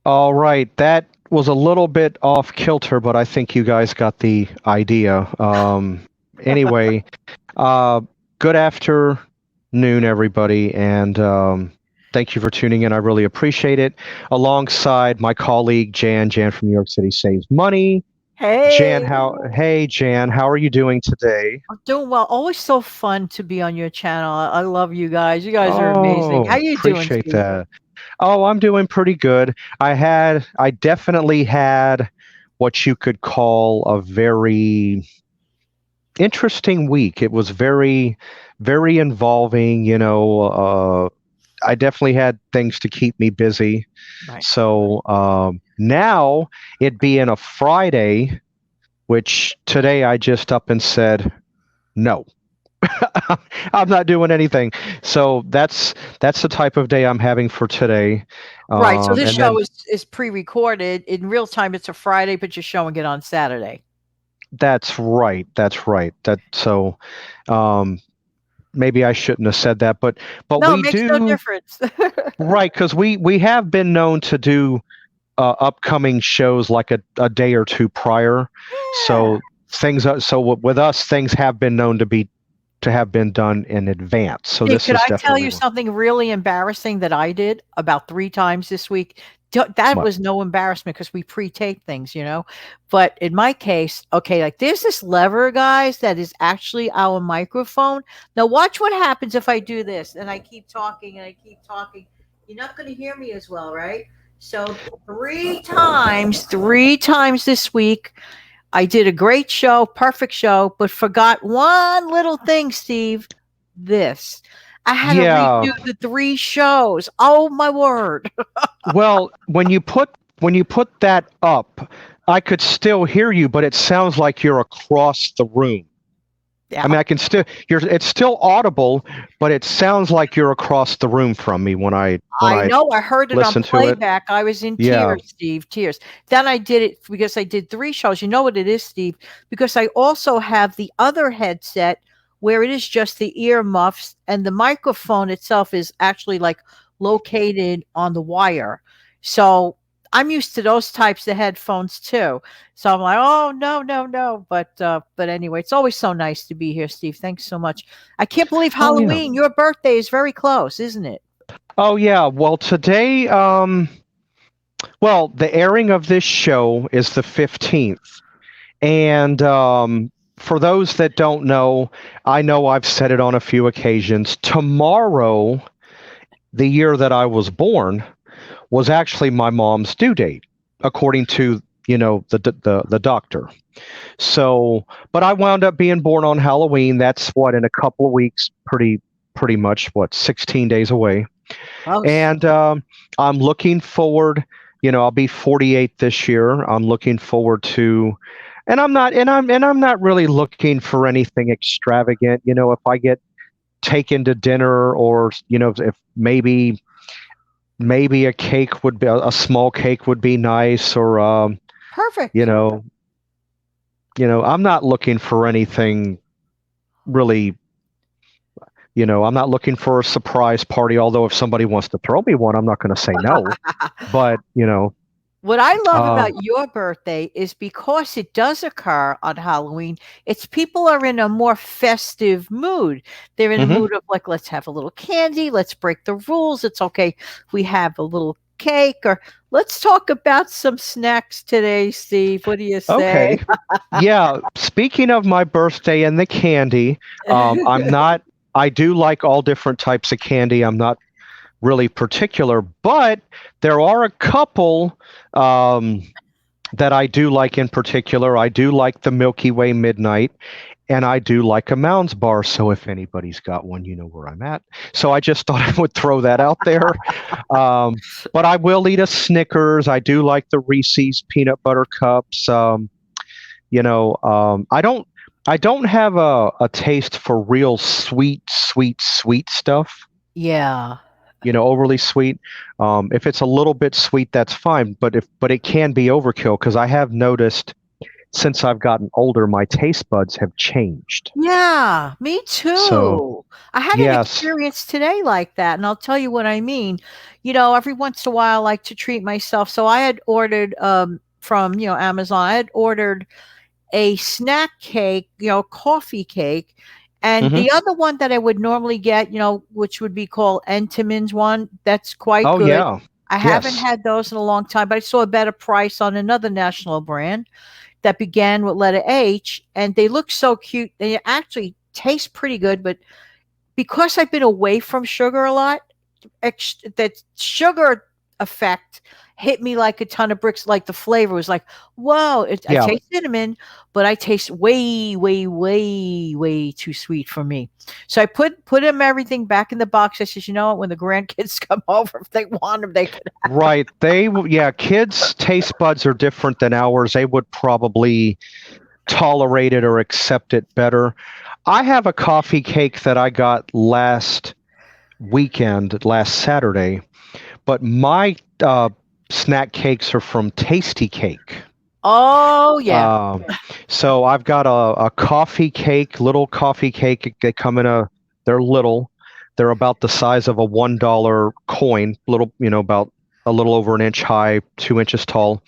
All right, that was a little bit off kilter, but I think you guys got the idea. Anyway, uh, good afternoon, everybody, and thank you for tuning in. I really appreciate it. Alongside my colleague Jan from New York City Saves Money. Jan, Hey, hey Jan, how are you doing today? I'm doing well. Always so fun to be on your channel. I love you guys. You guys are amazing. How Oh, you doing, appreciate Steve? that. Oh, I'm doing pretty good. I definitely had what you could call a very interesting week. It was very involving, I definitely had things to keep me busy. Right. So now it being a Friday, which today I just up and said, no, I'm not doing anything. So that's the type of day I'm having for today. Right. So this And then show is pre-recorded. In real time it's a Friday, but you're showing it on Saturday. that's right. That's right. That so um, maybe I shouldn't have said that, but No, it we makes no do difference. right because we have been known to do upcoming shows like a day or two prior. Yeah. So with us things have been known to have been done in advance. So Steve, this could is I tell definitely you one. something really embarrassing that I did about 3 times this week? That What? was no embarrassment because we pre-tape things. But in my case, okay, like there's this lever, guys, that is actually our microphone. Now watch what happens if I do this and I keep talking and I keep talking. You're not going to hear me as well, right? So 3 times this week, I did a great show, perfect show, but forgot one little thing, Steve. This. I had to Yeah. redo the 3 shows. Oh my word. Well, when you put that up, I could still hear you, but it sounds like you're across the room. I Yeah. mean, I can still it's still audible, but it sounds like you're across the room from me when I I know, I heard it on listen to it. playback. I was in Yeah. tears, Steve, tears. Then I did it because I did 3 shows. You know what it is, Steve? Because I also have the other headset where it is just the ear muffs and the microphone itself is actually, like, located on the wire. So, I'm used to those types of headphones too. So I'm like, "Oh, no, no, no." But anyway, it's always so nice to be here, Steve. Thanks so much. I can't believe Oh yeah. Halloween, your birthday is very close, isn't it? Oh yeah. Well, today well, the airing of this show is the 15th. And for those that don't know I've said it on a few occasions. Tomorrow, the year that I was born, was actually my mom's due date, according to the doctor. So, but I wound up being born on Halloween. That's what in a couple of weeks, pretty much what 16 days away. Oh, And I'm looking forward. I'll be 48 this year. I'm looking forward to, and I'm not really looking for anything extravagant. If I get taken to dinner, or if maybe a cake would be a small cake would be nice, or you perfect. know, I'm not looking for anything really. I'm not looking for a surprise party. Although if somebody wants to throw me one, I'm not going to say no. But What I love um, about your birthday is because it does occur on Halloween, it's people are in a more festive mood. They're in a mhm. mood of like, let's have a little candy, let's break the rules. It's okay if we have a little cake, or let's talk about some snacks today, Steve. What do you say? Okay. Yeah. Speaking of my birthday and the candy, I'm not. I do like all different types of candy. I'm not really particular, but there are a couple um, that I do like in particular. I do like the Milky Way Midnight, and I do like a Mounds bar. So if anybody's got one, you know where I'm at. So I just thought I would throw that out there. But I will eat a Snickers. I do like the Reese's peanut butter cups. I don't have a taste for real sweet stuff. Yeah. Overly sweet. If it's a little bit sweet, that's fine. But it can be overkill, because I have noticed since I've gotten older, my taste buds have changed. Yeah, me too. So, I had an yes. experience today like that, and I'll tell you what I mean. You know, every once in a while, I like to treat myself. So I had ordered from Amazon. I had ordered a snack cake, coffee cake, and Hmm. the other one that I would normally get, which would be called Entenmann's one. That's quite Oh, good. yeah. I haven't Yes. had those in a long time, but I saw a better price on another national brand that began with letter H, and they look so cute. They actually taste pretty good, but because I've been away from sugar a lot, that sugar effect hit me like a ton of bricks. Like the flavor was like, whoa! I Yeah. taste cinnamon, but I taste way, way, way, way too sweet for me. So I put them everything back in the box. I says, you know what? When the grandkids come over, if they want them, they can. Right. Kids' taste buds are different than ours. They would probably tolerate it or accept it better. I have a coffee cake that I got last Saturday, but my snack cakes are from Tasty Cake. Oh yeah. So I've got a coffee cake, little coffee cake. They come they're little. They're about the size of a $1 coin, little, about a little over an inch high, 2 inches tall.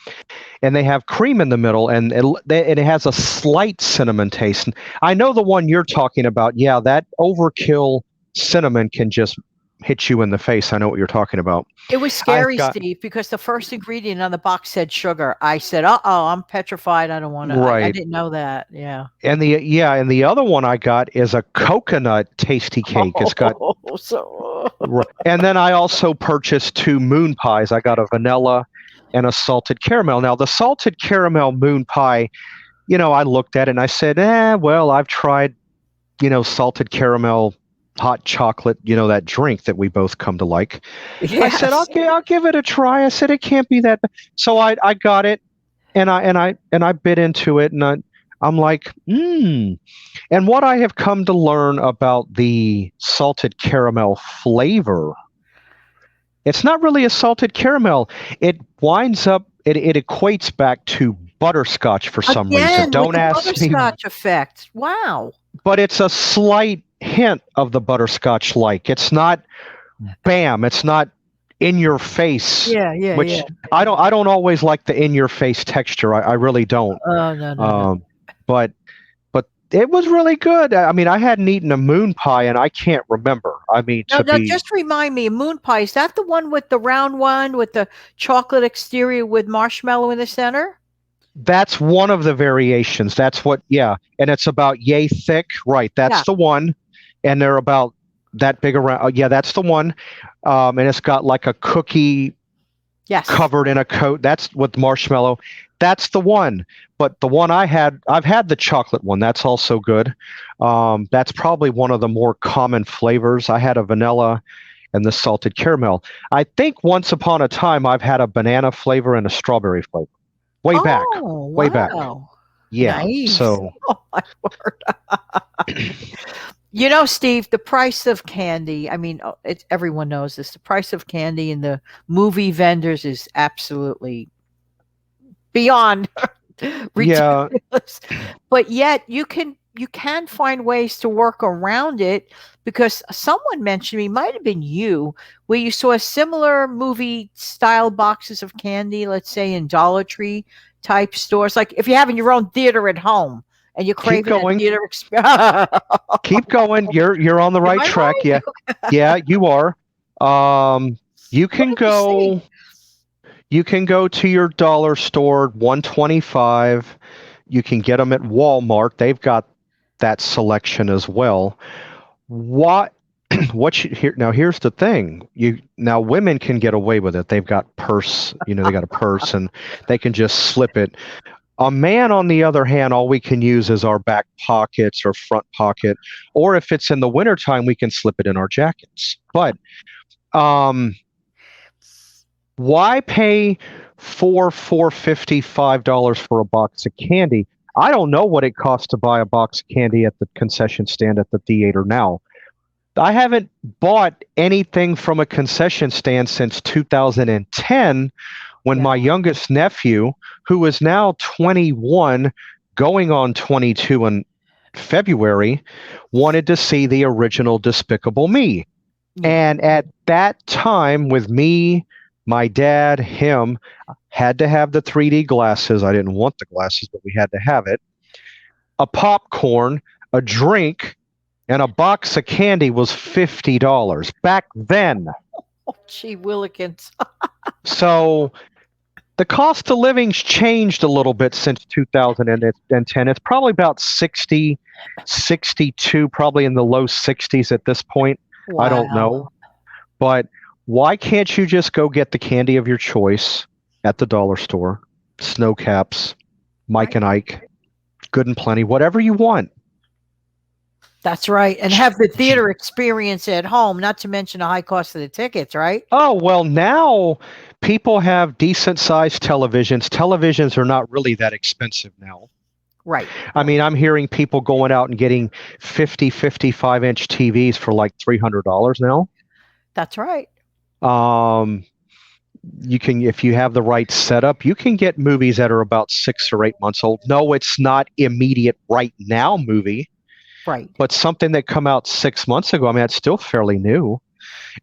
And they have cream in the middle, and it has a slight cinnamon taste. And I know the one you're talking about. Yeah, that overkill cinnamon can just hit you in the face. I know what you're talking about. It was scary, Steve, because the first ingredient on the box said sugar. I said, "Uh-oh, I'm petrified. I don't want to." I Right. didn't know that. Yeah. And the other one I got is a coconut tasty cake. It's got and then I also purchased 2 moon pies. I got a vanilla and a salted caramel. Now the salted caramel moon pie, I looked at it and I said, well, I've tried, salted caramel hot chocolate, that drink that we both come to like. Yes. I said, okay, I'll give it a try. I said, it can't be that bad. So I got it and I bit into it, and I'm like, And what I have come to learn about the salted caramel flavor, it's not really a salted caramel. It winds up, it equates back to butterscotch for some reason. Don't ask me. Butterscotch effect. Wow. But it's a slight hint of the butterscotch like. It's not bam. It's not in your face. Yeah. Which yeah. I don't always like the in your face texture. I really don't. Oh no. But it was really good. I mean, I hadn't eaten a moon pie and I can't remember. I mean, just remind me, moon pie, is that the one with the round one with the chocolate exterior with marshmallow in the center? That's one of the variations. That's what, yeah. And it's about yay thick. Right. That's the one. And they're about that big around. Yeah, that's the one. And it's got like a cookie covered in a coat. That's with marshmallow. That's the one. But the one I've had the chocolate one. That's also good. That's probably one of the more common flavors. I had a vanilla and the salted caramel. I think once upon a time I've had a banana flavor and a strawberry flavor. Way back. Yeah. Nice. So, oh, my word. Steve, the price of candy, I mean, everyone knows this. The price of candy in the movie vendors is absolutely beyond ridiculous. But yet you can find ways to work around it, because someone mentioned me, might have been you, where you saw similar movie style boxes of candy, let's say in Dollar Tree type stores. Like if you're having your own theater at home and you're craving a theater experience. Keep going. You're on the right track. Right? Yeah, you are. You can go. You can go to your dollar store, $1.25. You can get them at Walmart. They've got that selection as well. Here's the thing. Now women can get away with it. They've got purse, they got a purse and they can just slip it. A man, on the other hand, all we can use is our back pockets or front pocket, or if it's in the wintertime, we can slip it in our jackets. But why pay $4.55 for a box of candy? I don't know what it costs to buy a box of candy at the concession stand at the theater now. I haven't bought anything from a concession stand since 2010 when my Yeah. youngest nephew, who is now 21, going on 22 in February, wanted to see the original Despicable Me. Yeah. And at that time, with me, my dad, him, had to have the 3D glasses. I didn't want the glasses, but we had to have it. A popcorn, a drink, and a box of candy was $50 back then. Oh, gee willikins. So the cost of living's changed a little bit since 2010. It's probably about 60, 62, probably in the low 60s at this point. I don't Wow. know. But why can't you just go get the candy of your choice at the dollar store? Snow Caps, Mike and Ike, Good and Plenty, whatever you want. That's right. And have the theater experience at home, not to mention the high cost of the tickets, right? Oh, well, now people have decent sized televisions. Televisions are not really that expensive now. Right. I mean, I'm hearing people going out and getting 50, 55-inch TVs for like $300 now. That's right. You can, if you have the right setup, you can get movies that are about 6 or 8 months old. No, it's not immediate right now movie, Right. but something that come out 6 months ago. I mean, it's still fairly new.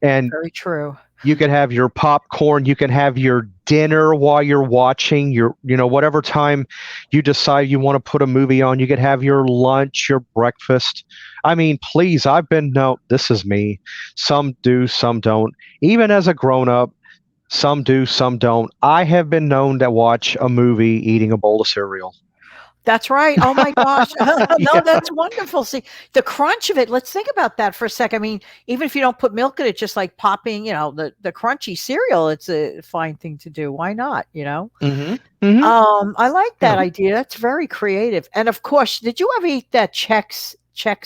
And Very true. you can have your popcorn, you can have your dinner while you're watching your, whatever time you decide you want to put a movie on. You could have your lunch, your breakfast. I mean, please, this is me. Some do, some don't. Even as a grown up, some do, some don't. I have been known to watch a movie eating a bowl of cereal. That's right. Oh my gosh. No, Yeah. that's wonderful. See, the crunch of it, let's think about that for a sec. I mean, even if you don't put milk in it, just like popping, the crunchy cereal, it's a fine thing to do. Why not, I like that Yeah. idea. That's very creative. And of course, did you ever eat that Chex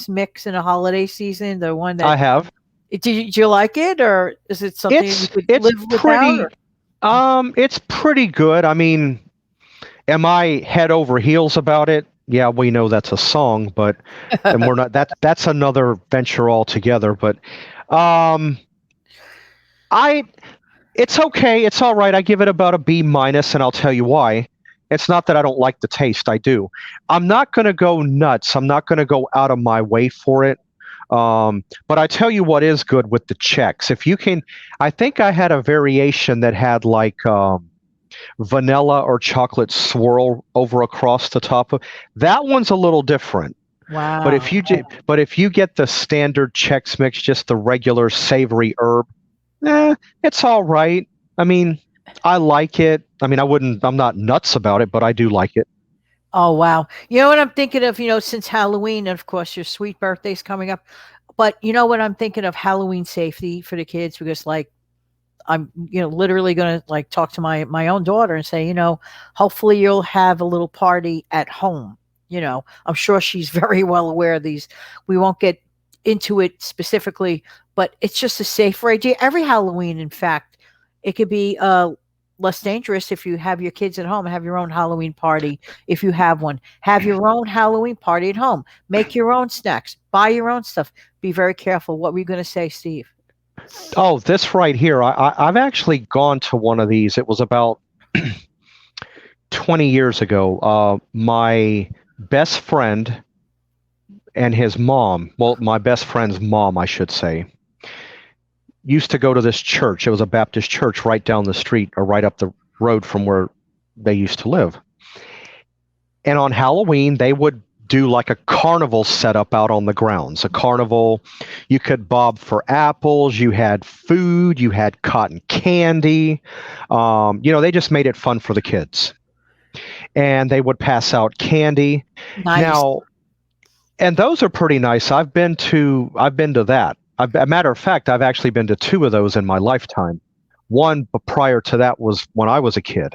mix in a holiday season? The one I that have. did you like it, or is it something you could It's live without? pretty Or- it's pretty good. I mean, am I head over heels about it? Yeah, we know that's a song, but and we're not. That's another venture altogether. But it's okay. It's all right. I give it about a B minus, and I'll tell you why. It's not that I don't like the taste. I do. I'm not going to go nuts. I'm not going to go out of my way for it. But I tell you what is good with the Chex. If you can, I think I had a variation that had like vanilla or chocolate swirl over across the top of that one's a little different. Wow. But if you get the standard Chex Mix, just the regular savory herb, it's all right. I mean, I like it. I mean, I'm not nuts about it, but I do like it. Oh, wow. You know what I'm thinking of, since Halloween, and of course your sweet birthday's coming up. But you know what I'm thinking of, Halloween safety for the kids, because like I'm, literally going to like talk to my own daughter and say, hopefully you'll have a little party at home. I'm sure she's very well aware of these. We won't get into it specifically, but it's just a safer idea. Every Halloween, in fact, it could be less dangerous if you have your kids at home and have your own Halloween party. If you have one, have your own Halloween party at home. Make your own snacks. Buy your own stuff. Be very careful. What were you going to say, Steve? Oh, this right here. I've actually gone to one of these. It was about 20 years ago. My best friend and his mom, well, my best friend's mom, I should say, used to go to this church. It was a Baptist church right down the street or right up the road from where they used to live. And on Halloween, they would do like a carnival setup out on the grounds. A carnival, you could bob for apples, you had food, you had cotton candy. They just made it fun for the kids. And they would pass out candy. Nice. Now, and those are pretty nice. I've been to that. A matter of fact, I've actually been to 2 of those in my lifetime. One prior to that was when I was a kid.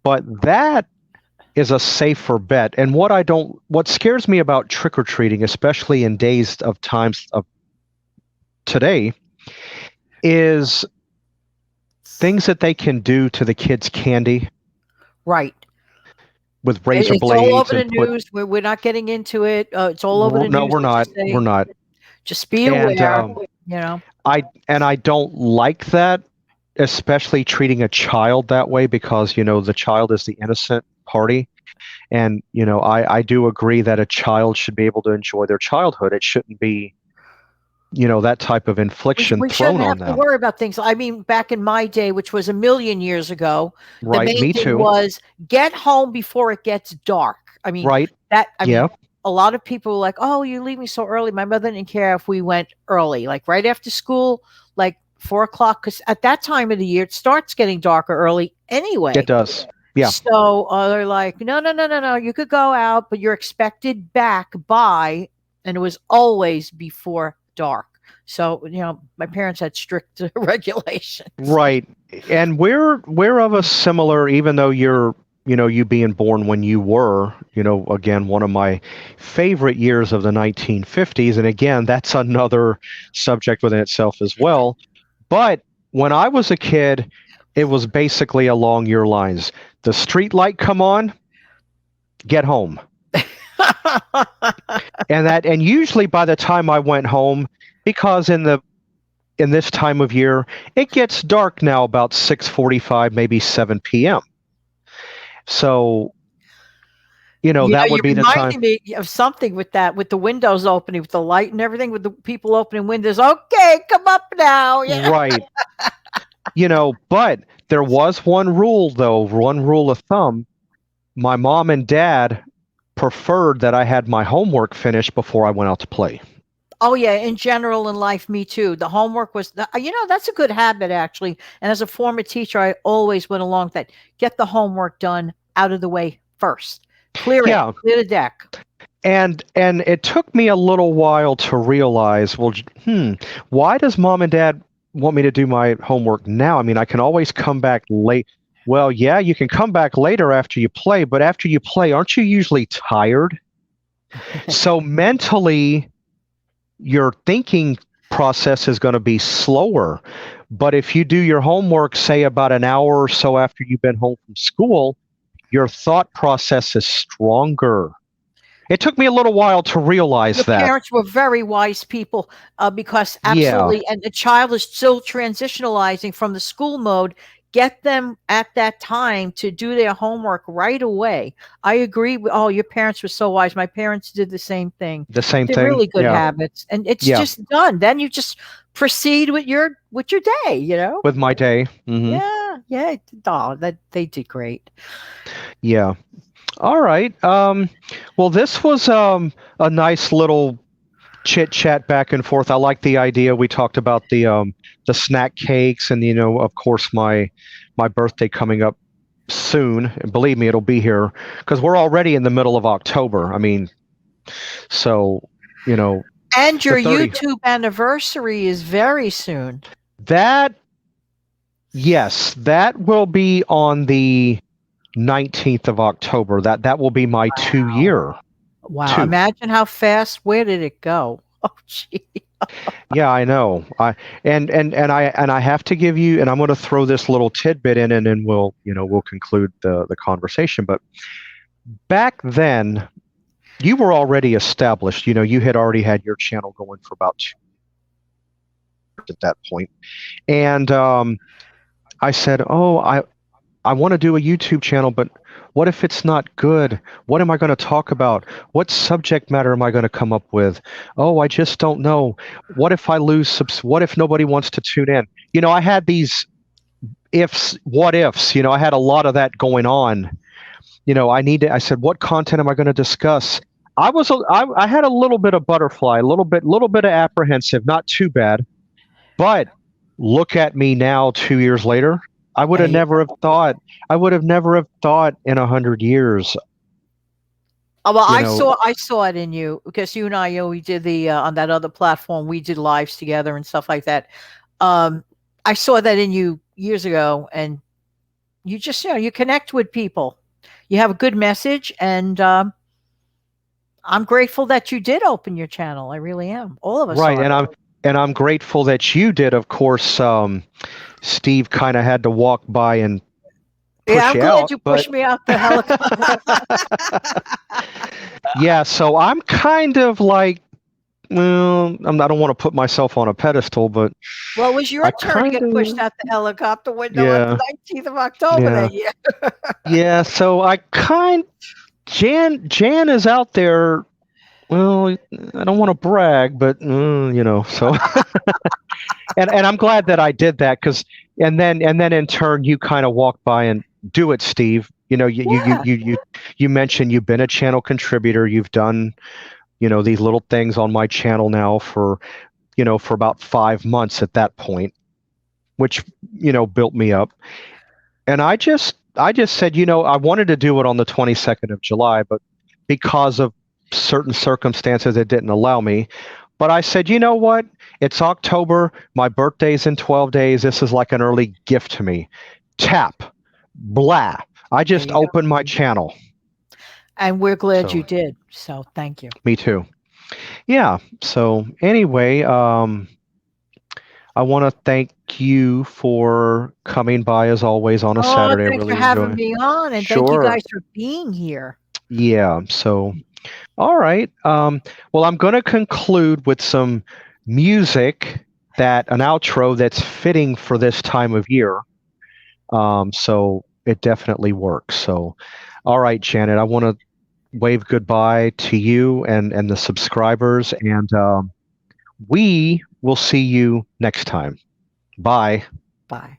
But that is a safer bet. And what scares me about trick-or-treating, especially in days of times of today, is things that they can do to the kids' candy. Right. With razor It's blades. all over the news. We're not getting into it. It's all over the news. No, we're not. We're not. Just be aware. I don't like that. especially treating a child that way because, the child is the innocent party. And, I do agree that a child should be able to enjoy their childhood. It shouldn't be, that type of infliction We thrown shouldn't on have to them. worry about things. I mean, back in my day, which was a million years ago, the Right. main Me thing too. was get home before it gets dark. I mean, Right. I Yeah. mean, a lot of people were like, "Oh, you leave me so early." My mother didn't care if we went early, like right after school, like 4 o'clock, because at that time of the year it starts getting darker early anyway. It does. Yeah. So they're like, "No, no, no, no, no. You could go out, but you're expected back by," and it was always before dark. So my parents had strict regulations. Right. And we're of a similar, even though you being born when you were, again, one of my favorite years of the 1950s. And again, that's another subject within itself as well. But when I was a kid, it was basically along your lines. The street light come on, get home. And usually by the time I went home, because in this time of year, it gets dark now about 6:45, maybe 7 p.m. So, that would You're be the time. reminding me of something with that, with the windows opening, with the light and everything, with the people opening windows. Okay, come up now. Yeah. Right. But there was one rule, though, one rule of thumb. My mom and dad preferred that I had my homework finished before I went out to play. Oh yeah, in general in life, me too. The homework was, that's a good habit actually. And as a former teacher, I always went along with that. Get the homework done out of the way first. Clear the deck. And it took me a little while to realize, well, why does mom and dad want me to do my homework now? I mean, I can always come back late. Well, yeah, you can come back later after you play, but after you play, aren't you usually tired? So mentally, your thinking process is going to be slower. But if you do your homework, say about an hour or so after you've been home from school, your thought process is stronger. It took me a little while to realize Your that. parents were very wise people because absolutely, and the child is still transitionalizing from the school mode. Get them at that time to do their homework right away. I agree. Your parents were so wise. My parents did the same thing. The same They're thing. really good habits, and it's just done. Then you just proceed with your day. With my day. Mm-hmm. Yeah. That they did great. Yeah. All right. Well, this was a nice little chit chat back and forth. I like the idea. We talked about the snack cakes, and of course, my birthday coming up soon. And believe me, it'll be here because we're already in the middle of October. I mean, so And your YouTube anniversary is very soon. Yes, that will be on the 19th of October. That will be my 2-year. Wow! Imagine how fast. Where did it go? Oh, gee. Yeah, I know. I have to give you, and I'm going to throw this little tidbit in, and then we'll conclude the conversation. But back then, you were already established. You had already had your channel going for about 2 years at that point, and I said, "Oh, I want to do a YouTube channel, but what if it's not good? What am I going to talk about? What subject matter am I going to come up with? Oh, I just don't know. What if I lose what if nobody wants to tune in?" I had these what ifs, I had a lot of that going on. I said, what content am I going to discuss? I had a little bit of butterfly, a little bit of apprehensive, not too bad. But look at me now 2 years later. I would have never have thought in 100 years. Well, I saw it in you because you and I, we did the on that other platform, we did lives together and stuff like that. I saw that in you years ago, and you just you connect with people. You have a good message, and I'm grateful that you did open your channel. I really am. All of us right, are. and I'm grateful that you did. Of course, Steve kind of had to walk by and push I'm glad out, you pushed me out the helicopter. Yeah, so I'm kind of like, well, I don't want to put myself on a pedestal, but Well, it was your I turn to kind get pushed of, out the helicopter window on the yeah, 19th of October yeah, that year. yeah. So Jan is out there. Well, I don't want to brag, but so and I'm glad that I did that because and then in turn you kind of walked by and do it, Steve. Yeah. You mentioned you've been a channel contributor. You've done these little things on my channel now for about 5 months at that point, which built me up. And I just said, I wanted to do it on the 22nd of July, but because of certain circumstances, it didn't allow me. But I said, you know what? It's October. My birthday's in 12 days. This is like an early gift to me. Tap, blah. I There just you go. opened my channel. And we're glad So, you did. So thank you. me too. Yeah. So, anyway, I want to thank you for coming by as always on a Oh, Saturday. I thanks for really having enjoy. me on, and thank you Sure. guys for being here. Yeah. So, all right. Well, I'm going to conclude with some music an outro that's fitting for this time of year. So it definitely works. So, all right, Janet, I want to wave goodbye to you and the subscribers, and we will see you next time. Bye. Bye.